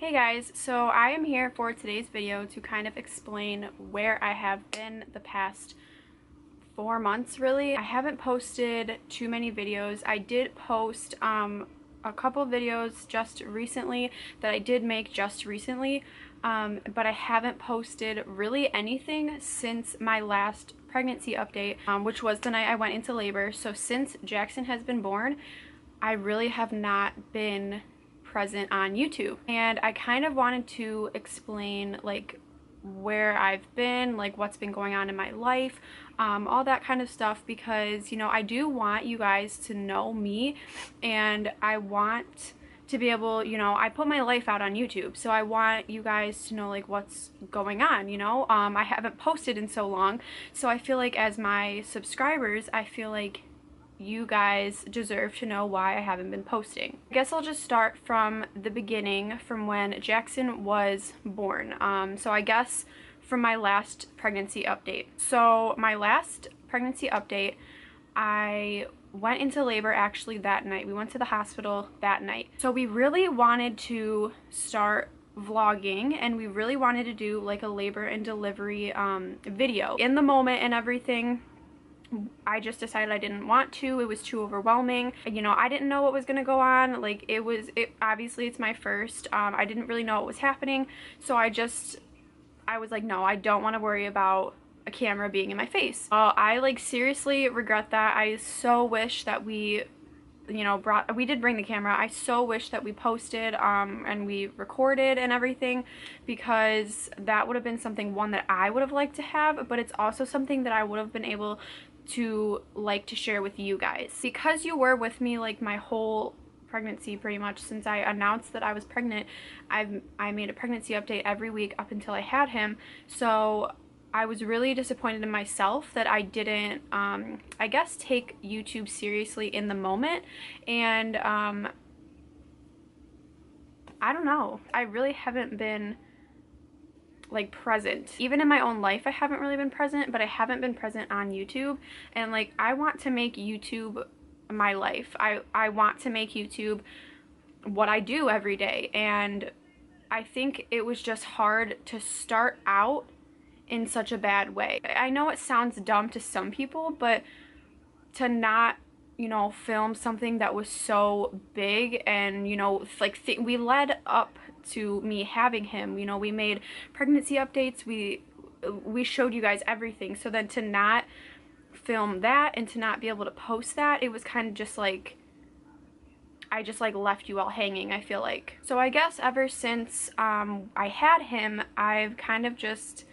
Hey guys, so I am here for today's video to kind of explain where I have been the past 4 months really. I haven't posted too many videos. I did post a couple videos just recently that I did make just recently, but I haven't posted really anything since my last pregnancy update, which was the night I went into labor. So since Jackson has been born, I really have not been present on YouTube, and I kind of wanted to explain like where I've been, like what's been going on in my life, all that kind of stuff, because you know I do want you guys to know me, and I want to be able, you know, I put my life out on YouTube, so I want you guys to know like what's going on, you know. I haven't posted in so long, so I feel like as my subscribers, I feel like you guys deserve to know why I haven't been posting. I guess I'll just start from the beginning, from when Jackson was born. So I guess from my last pregnancy update. So my last pregnancy update, I went into labor actually that night. We went to the hospital that night. So we really wanted to start vlogging, and we really wanted to do like a labor and delivery video. In the moment and everything, I just decided I didn't want to. It was too overwhelming. You know, I didn't know what was gonna go on. Like obviously it's my first. I didn't really know what was happening. So I was like, no, I don't want to worry about a camera being in my face. I like seriously regret that. I so wish that we, you know, we did bring the camera. I so wish that we posted and we recorded and everything, because that would have been something, one, that I would have liked to have, but it's also something that I would have been able to like to share with you guys, because you were with me like my whole pregnancy pretty much. Since I announced that I was pregnant, I made a pregnancy update every week up until I had him. So I was really disappointed in myself that I didn't I guess take YouTube seriously in the moment, and I don't know, I really haven't been like present. Even in my own life I haven't really been present, but I haven't been present on YouTube. And like I want to make YouTube my life. I want to make YouTube what I do every day, and I think it was just hard to start out in such a bad way. I know it sounds dumb to some people, but to not, you know, film something that was so big, and you know, like we led up to me having him, you know, we made pregnancy updates, we showed you guys everything. So then to not film that and to not be able to post that, it was kind of just like I just like left you all hanging, I feel like. So I guess ever since I had him, I've kind of just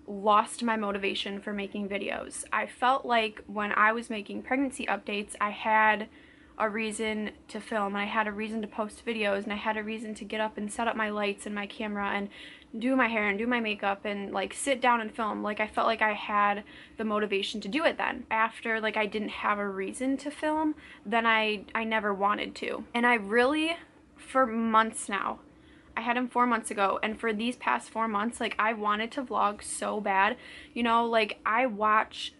lost my motivation for making videos. I felt like when I was making pregnancy updates, I had a reason to film, and I had a reason to post videos, and I had a reason to get up and set up my lights and my camera and do my hair and do my makeup and like sit down and film. Like I felt like I had the motivation to do it then. After like I didn't have a reason to film, then I never wanted to. And I really, for months now, I had him 4 months ago, and for these past 4 months, like I wanted to vlog so bad. You know, like I watch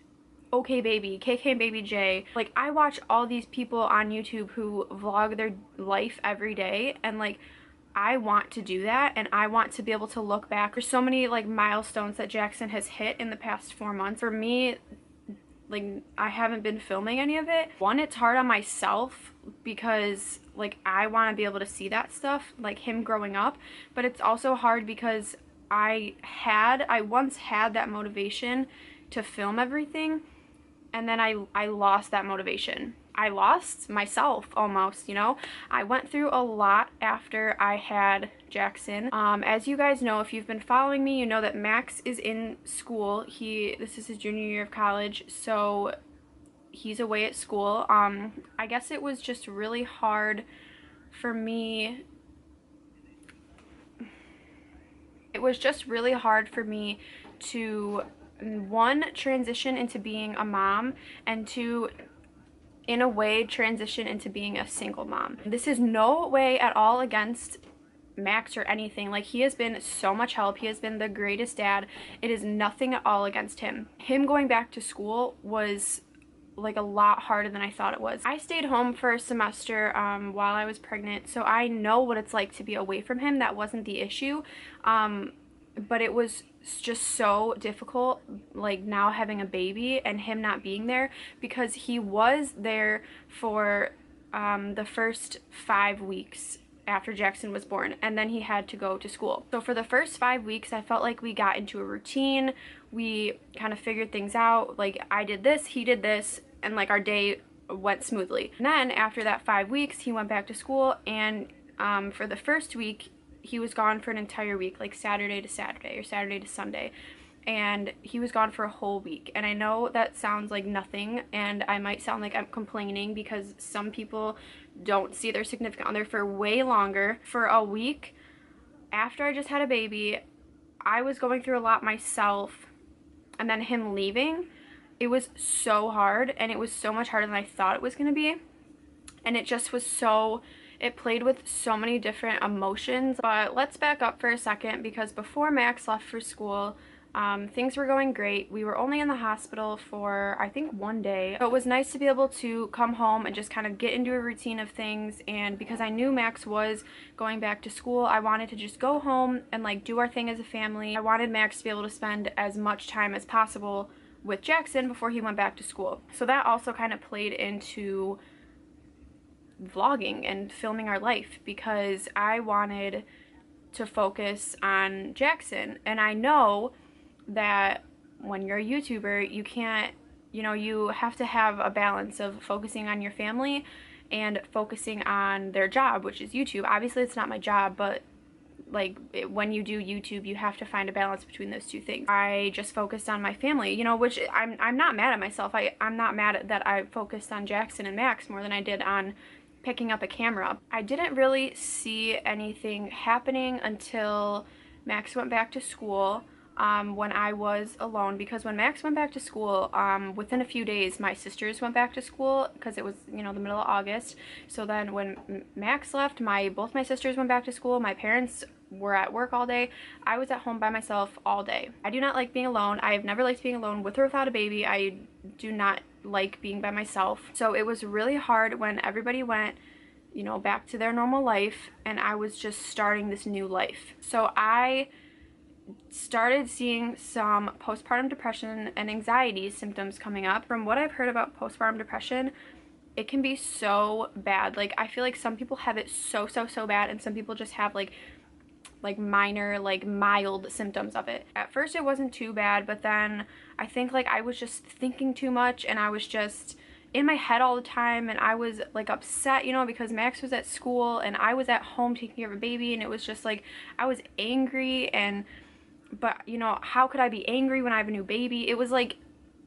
jackieeleebaby, KK&baby J, like I watch all these people on YouTube who vlog their life every day, and like I want to do that, and I want to be able to look back. There's so many like milestones that Jackson has hit in the past 4 months. For me, like I haven't been filming any of it. One, it's hard on myself because like I want to be able to see that stuff, like him growing up, but it's also hard because I once had that motivation to film everything, and then I lost that motivation. I lost myself almost, you know. I went through a lot after I had Jackson. As you guys know, if you've been following me, you know that Max is in school. This is his junior year of college, so he's away at school. I guess it was just really hard for me. It was just really hard for me to, one, transition into being a mom, and two, in a way transition into being a single mom. This is no way at all against Max or anything. Like he has been so much help. He has been the greatest dad. It is nothing at all against him. Him going back to school was like a lot harder than I thought it was. I stayed home for a semester while I was pregnant, so I know what it's like to be away from him. That wasn't the issue, but it was just so difficult, like now having a baby and him not being there, because he was there for the first 5 weeks after Jackson was born, and then he had to go to school. So for the first 5 weeks, I felt like we got into a routine. We kind of figured things out. Like, I did this, he did this, and like our day went smoothly. And then after that 5 weeks, he went back to school, and for the first week, he was gone for an entire week, like Saturday to Saturday or Saturday to Sunday. And he was gone for a whole week. And I know that sounds like nothing, and I might sound like I'm complaining, because some people don't see their significant other for way longer. For a week after I just had a baby, I was going through a lot myself, and then him leaving, it was so hard, and it was so much harder than I thought it was going to be. And it just was so, it played with so many different emotions. But let's back up for a second, because before Max left for school, things were going great. We were only in the hospital for, I think, 1 day. So it was nice to be able to come home and just kind of get into a routine of things. And because I knew Max was going back to school, I wanted to just go home and like do our thing as a family. I wanted Max to be able to spend as much time as possible with Jackson before he went back to school. So that also kind of played into vlogging and filming our life, because I wanted to focus on Jackson. And I know that when you're a YouTuber, you can't, you know, you have to have a balance of focusing on your family and focusing on their job, which is YouTube. Obviously it's not my job, but like when you do YouTube, you have to find a balance between those two things. I just focused on my family, you know, which I'm not mad at myself. I'm not mad at that I focused on Jackson and Max more than I did on picking up a camera. I didn't really see anything happening until Max went back to school. When I was alone, because when Max went back to school, within a few days my sisters went back to school, because it was, you know, the middle of August. So then when Max left, both my sisters went back to school. My parents were at work all day. I was at home by myself all day. I do not like being alone. I have never liked being alone, with or without a baby. I do not like being by myself. So it was really hard when everybody went, you know, back to their normal life, and I was just starting this new life. So I started seeing some postpartum depression and anxiety symptoms coming up. From what I've heard about postpartum depression, it can be so bad. Like, I feel like some people have it so bad, and some people just have like minor, like mild symptoms of it. At first it wasn't too bad, but then I think like I was just thinking too much, and I was just in my head all the time, and I was like upset, you know, because Max was at school and I was at home taking care of a baby, and it was just like I was angry. And but you know, how could I be angry when I have a new baby? It was like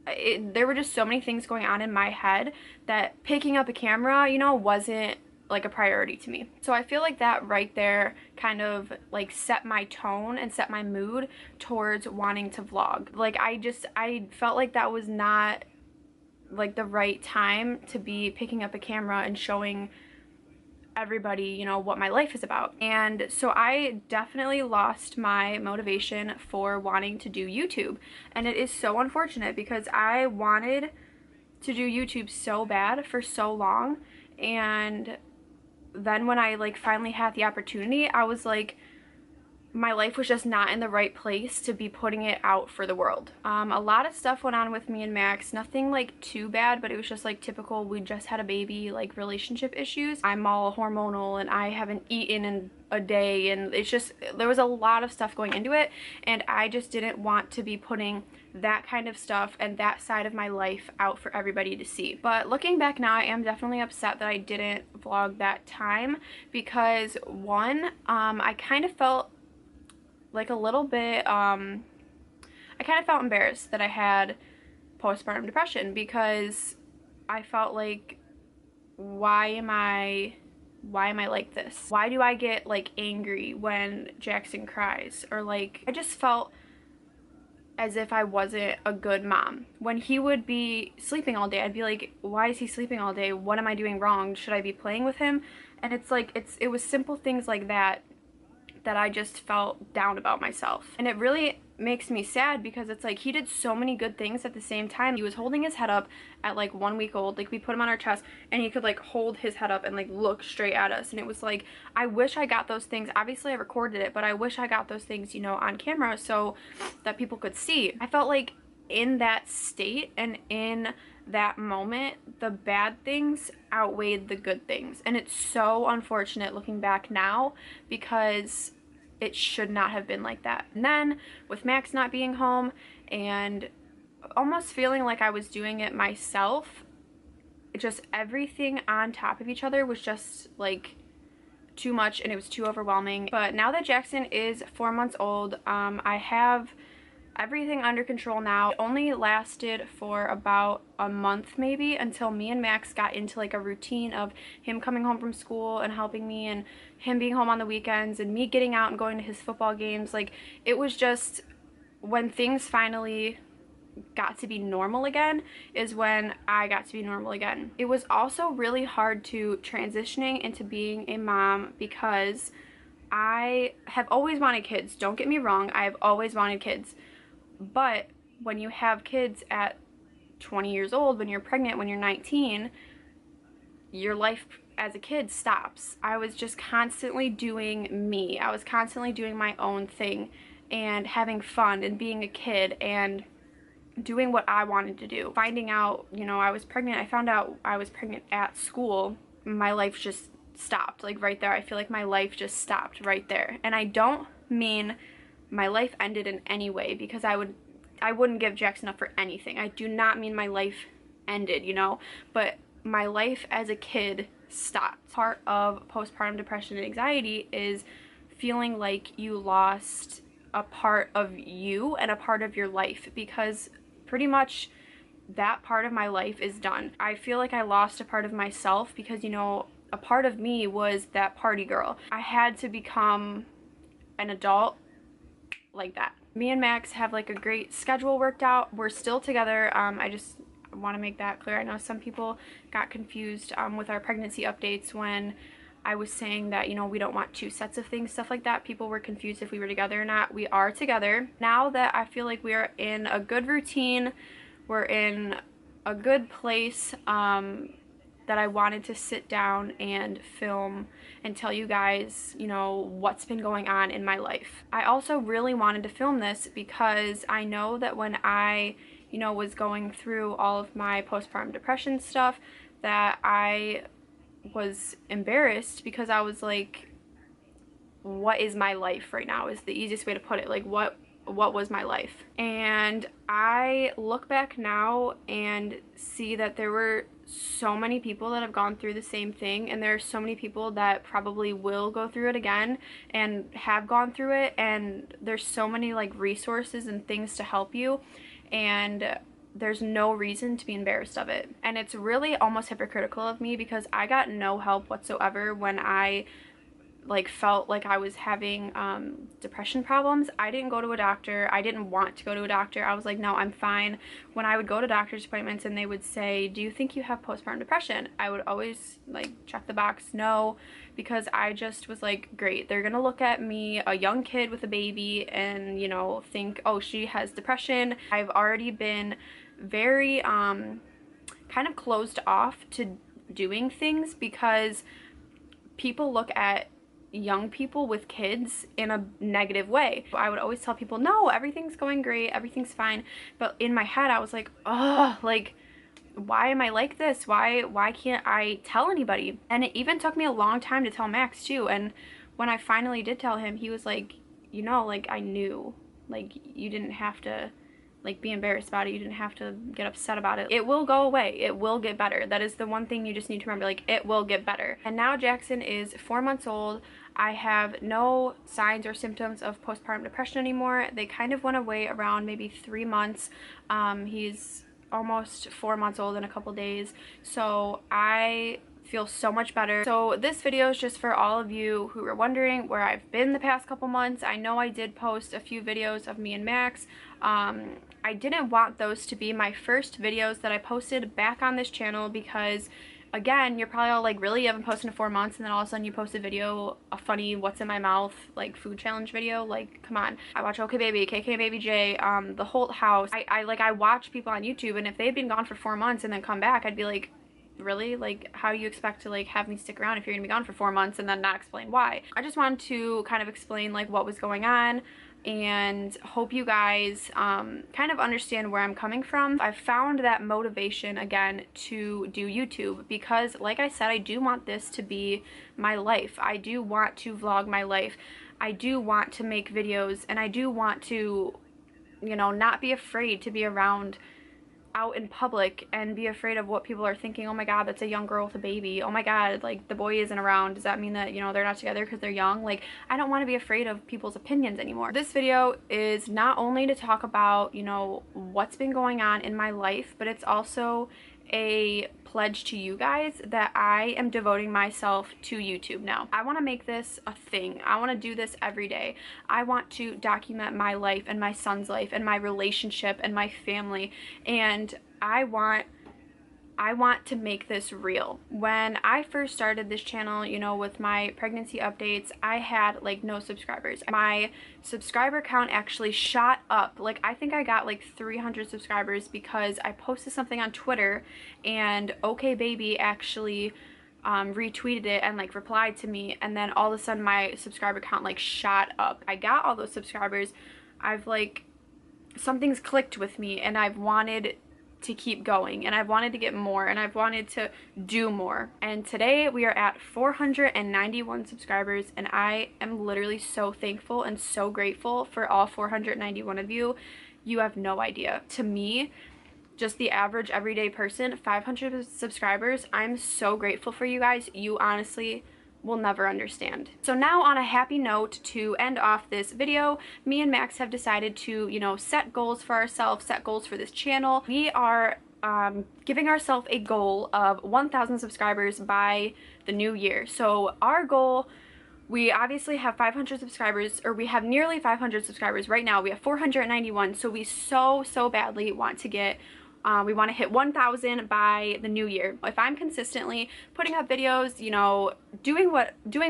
there were just so many things going on in my head that picking up a camera, you know, wasn't like a priority to me. So I feel like that right there kind of like set my tone and set my mood towards wanting to vlog. Like I felt like that was not like the right time to be picking up a camera and showing everybody, you know, what my life is about. And so I definitely lost my motivation for wanting to do YouTube. And it is so unfortunate, because I wanted to do YouTube so bad for so long, and then when I like finally had the opportunity, I was like, my life was just not in the right place to be putting it out for the world. A lot of stuff went on with me and Max, nothing like too bad, but it was just like typical, we just had a baby, like relationship issues. I'm all hormonal, and I haven't eaten in a day, and it's just, there was a lot of stuff going into it, and I just didn't want to be putting that kind of stuff and that side of my life out for everybody to see. But looking back now, I am definitely upset that I didn't vlog that time, because one, I kind of felt like a little bit, I kind of felt embarrassed that I had postpartum depression, because I felt like, why am I like this? Why do I get like angry when Jackson cries? Or like, I just felt as if I wasn't a good mom. When he would be sleeping all day, I'd be like, why is he sleeping all day? What am I doing wrong? Should I be playing with him? And it's like, it was simple things like that that I just felt down about myself. And it really makes me sad because it's like he did so many good things at the same time. He was holding his head up at like 1 week old. Like we put him on our chest and he could like hold his head up and like look straight at us, and it was like, I wish I got those things. Obviously I recorded it, but I wish I got those things, you know, on camera so that people could see. I felt like in that state and in that moment, the bad things outweighed the good things, and it's so unfortunate looking back now because it should not have been like that. And then with Max not being home and almost feeling like I was doing it myself, just everything on top of each other was just like too much, and it was too overwhelming. But now that Jackson is 4 months old, I have everything under control now. It only lasted for about a month maybe until me and Max got into like a routine of him coming home from school and helping me, and him being home on the weekends, and me getting out and going to his football games. Like it was just, when things finally got to be normal again is when I got to be normal again. It was also really hard to transitioning into being a mom because I have always wanted kids. Don't get me wrong, I have always wanted kids. But when you have kids at 20 years old, when you're pregnant, when you're 19, your life as a kid stops. I was just constantly doing me. I was constantly doing my own thing and having fun and being a kid and doing what I wanted to do. Finding out, you know, I was pregnant, I found out I was pregnant at school, my life just stopped, like right there. I feel like my life just stopped right there. And I don't mean my life ended in any way, because I wouldn't give Jackson up for anything. I do not mean my life ended, you know, but my life as a kid stopped. Part of postpartum depression and anxiety is feeling like you lost a part of you and a part of your life, because pretty much that part of my life is done. I feel like I lost a part of myself because, you know, a part of me was that party girl. I had to become an adult like that. Me and Max have like a great schedule worked out. We're still together. I just want to make that clear. I know some people got confused with our pregnancy updates when I was saying that, you know, we don't want two sets of things, stuff like that. People were confused if we were together or not. We are together. Now that I feel like we are in a good routine, we're in a good place, that I wanted to sit down and film and tell you guys, you know, what's been going on in my life. I also really wanted to film this because I know that when I, you know, was going through all of my postpartum depression stuff, that I was embarrassed because I was like, what is my life right now is the easiest way to put it. Like what was my life? And I look back now and see that there were so many people that have gone through the same thing, and there are so many people that probably will go through it again and have gone through it, and there's so many like resources and things to help you, and there's no reason to be embarrassed of it. And it's really almost hypocritical of me because I got no help whatsoever when I like felt like I was having depression problems. I didn't go to a doctor. I didn't want to go to a doctor. I was like, no, I'm fine. When I would go to doctor's appointments and they would say, do you think you have postpartum depression? I would always like check the box no, because I just was like, great, they're gonna look at me, a young kid with a baby, and, you know, think, oh, she has depression. I've already been very kind of closed off to doing things because people look at young people with kids in a negative way. I would always tell people, no, everything's going great, everything's fine, but in my head I was like, oh, like, why am I like this? Why can't I tell anybody? And it even took me a long time to tell Max too, and when I finally did tell him, he was like, you know, like, I knew, like, you didn't have to like be embarrassed about it, you didn't have to get upset about it. It will go away, it will get better. That is the one thing you just need to remember, like, it will get better. And now Jackson is 4 months old. I have no signs or symptoms of postpartum depression anymore. They kind of went away around maybe 3 months. He's almost 4 months old in a couple days, so I feel so much better. So this video is just for all of you who are wondering where I've been the past couple months. I know I did post a few videos of me and Max. I didn't want those to be my first videos that I posted back on this channel because again, you're probably all like, really, you haven't posted in 4 months, and then all of a sudden you post a video, a funny what's in my mouth like food challenge video. Like, come on. I watch OK Baby, Baby J, the Holt House. I watch people on YouTube, and if they'd been gone for 4 months and then come back, I'd be like, really? Like, how do you expect to like have me stick around if you're gonna be gone for 4 months and then not explain why? I just wanted to kind of explain like what was going on, and hope you guys kind of understand where I'm coming from. I've found that motivation again to do YouTube because, like I said, I do want this to be my life. I do want to vlog my life. I do want to make videos, and I do want to, you know, not be afraid to be around out in public and be afraid of what people are thinking. Oh my god, that's a young girl with a baby. Oh my god, like, the boy isn't around. Does that mean that, you know, they're not together because they're young? Like, I don't want to be afraid of people's opinions anymore. This video is not only to talk about, you know, what's been going on in my life, but it's also a pledge to you guys that I am devoting myself to YouTube now. I want to make this a thing. I want to do this every day. I want to document my life and my son's life and my relationship and my family, and I want to make this real. When I first started this channel, you know, with my pregnancy updates, I had like no subscribers. My subscriber count actually shot up. Like, I think I got like 300 subscribers because I posted something on Twitter, and OK Baby actually retweeted it and like replied to me, and then all of a sudden my subscriber count like shot up. I got all those subscribers. I've like, something's clicked with me, and I've wanted to keep going, and I've wanted to get more, and I've wanted to do more. And today we are at 491 subscribers, and I am literally so thankful and so grateful for all 491 of you. You have no idea. To me, just the average everyday person, 500 subscribers, I'm so grateful for you guys. You honestly will never understand. So now, on a happy note to end off this video, me and Max have decided to, you know, set goals for ourselves, set goals for this channel. We are giving ourselves a goal of 1,000 subscribers by the new year. So our goal, we obviously have 500 subscribers, or we have nearly 500 subscribers right now. We have 491, so we so badly want to get we want to hit 1,000 by the new year. If I'm consistently putting up videos, you know, doing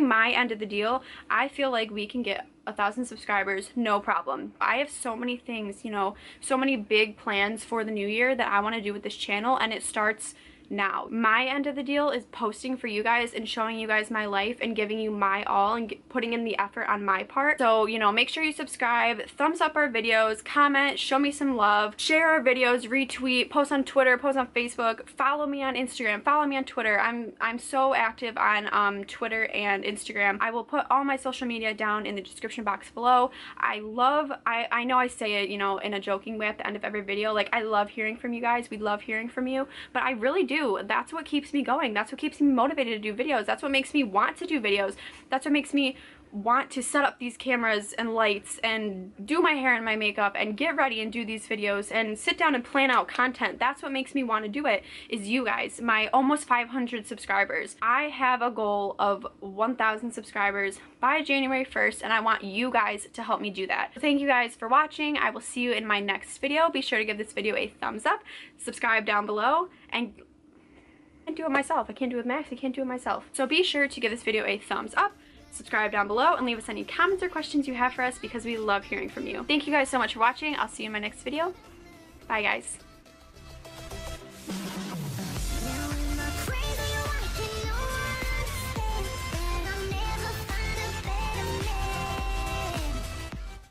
my end of the deal, I feel like we can get 1,000 subscribers, no problem. I have so many things, you know, so many big plans for the new year that I want to do with this channel, and it starts now. My end of the deal is posting for you guys and showing you guys my life and giving you my all and putting in the effort on my part. So, you know, make sure you subscribe, thumbs up our videos, comment, show me some love, share our videos, retweet, post on Twitter, post on Facebook, follow me on Instagram, follow me on Twitter. I'm so active on Twitter and Instagram. I will put all my social media down in the description box below. I know I say it, you know, in a joking way at the end of every video, like, I love hearing from you guys. We love hearing from you, but I really do. That's what keeps me going. That's what keeps me motivated to do videos. That's what makes me want to do videos. That's what makes me want to set up these cameras and lights and do my hair and my makeup and get ready and do these videos and sit down and plan out content. That's what makes me want to do it, is you guys, my almost 500 subscribers. I have a goal of 1,000 subscribers by January 1st, and I want you guys to help me do that. So thank you guys for watching. I will see you in my next video. Be sure to give this video a thumbs up, subscribe down below, and I can't do it myself. I can't do it with Max. I can't do it myself. So be sure to give this video a thumbs up, subscribe down below, and leave us any comments or questions you have for us, because we love hearing from you. Thank you guys so much for watching. I'll see you in my next video. Bye, guys.